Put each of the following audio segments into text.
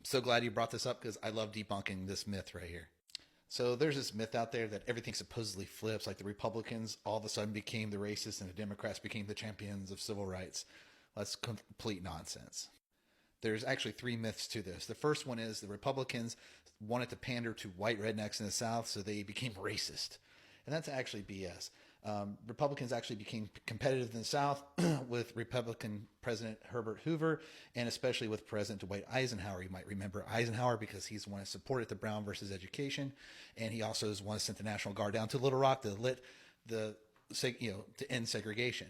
So glad you brought this up because I love debunking this myth right here. So there's this myth out there that everything supposedly flips, like the Republicans all of a sudden became the racists and the Democrats became the champions of civil rights. That's complete nonsense. There's actually three myths to this. The first one is the Republicans wanted to pander to white rednecks in the South, so they became racist. And that's actually BS. Republicans actually became competitive in the South with Republican President Herbert Hoover and especially with President Dwight Eisenhower. You might remember Eisenhower because he's the one who supported the Brown versus education, and he also is one who sent the National Guard down to Little Rock to lit the to end segregation.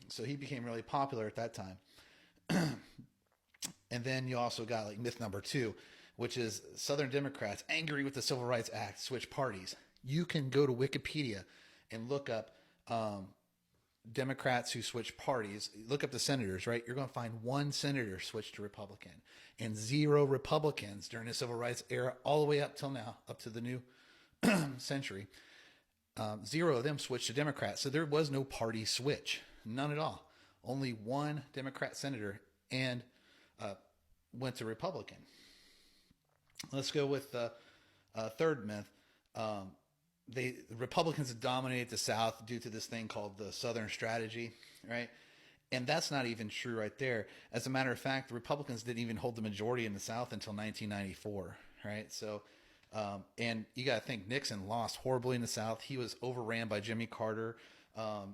So he became really popular at that time. And then you also got like myth number two, which is Southern Democrats angry with the Civil Rights Act switch parties. You can go to Wikipedia and look up Democrats who switch parties. Look up the senators, right? You're going to find one senator switch to Republican and zero Republicans during the Civil Rights era, all the way up till now, up to the new century. Zero of them switched to Democrat. So there was no party switch, none at all. Only one Democrat senator and went to Republican. Let's go with the third myth. The Republicans have dominated the South due to this thing called the Southern Strategy, right? And that's not even true right there. As a matter of fact, the Republicans didn't even hold the majority in the South until 1994, right? So, and you got to think Nixon lost horribly in the South. He was overran by Jimmy Carter.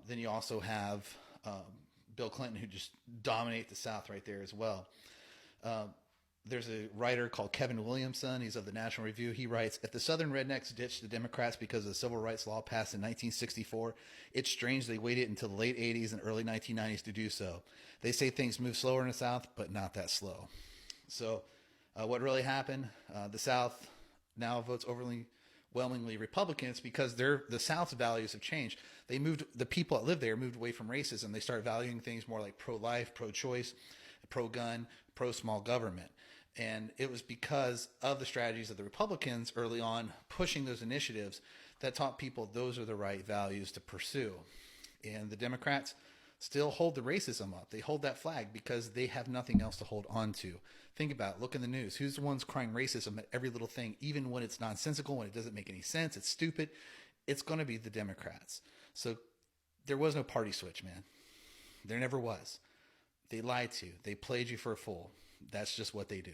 Then you also have Bill Clinton, who just dominated the South right there as well. There's a writer called Kevin Williamson. He's of the National Review. He writes, if the Southern rednecks ditched the Democrats because of the civil rights law passed in 1964, it's strange they waited until the late 80s and early 1990s to do so. They say things move slower in the South, but not that slow. So what really happened, the South now votes overwhelmingly Republicans because the South's values have changed. The people that live there moved away from racism. They start valuing things more like pro-life, pro-choice, pro-gun, pro-small government. And it was because of the strategies of the Republicans early on pushing those initiatives that taught people those are the right values to pursue. And the Democrats still hold the racism up. They hold that flag because they have nothing else to hold on to. Think about it. Look in the news. Who's the ones crying racism at every little thing, even when it's nonsensical, when it doesn't make any sense, it's stupid? It's going to be the Democrats. So there was no party switch, man. There never was. They lied to you. They played you for a fool. That's just what they do.